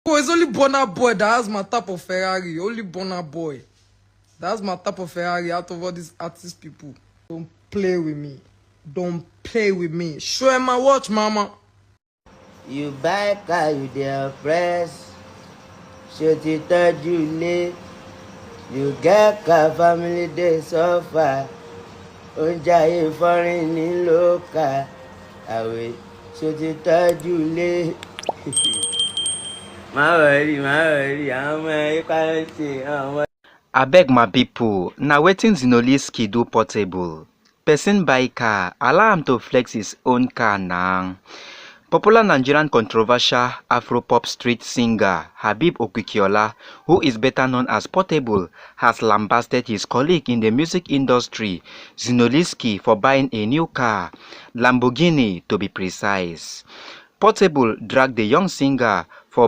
Oh, it's only Burna boy that has my type of Ferrari. Only Burna boy. That's my type of Ferrari out of all these artist people. Don't play with me. Don't play with me. Show him my watch, mama. You buy car, you dey press. Should you third you late? You get car, family dey suffer. Onjaye foreign in local. Away, should you third you late? My worry, I'm a Abeg my pipo, na wetin Zinoleesky do Portable. Person buy car, allow am to flex his own car now. Popular Nigerian controversial Afropop street singer Habib Okikiola, who is better known as Portable, has lambasted his colleague in the music industry, Zinoleesky, for buying a new car, Lamborghini to be precise. Portable dragged the young singer,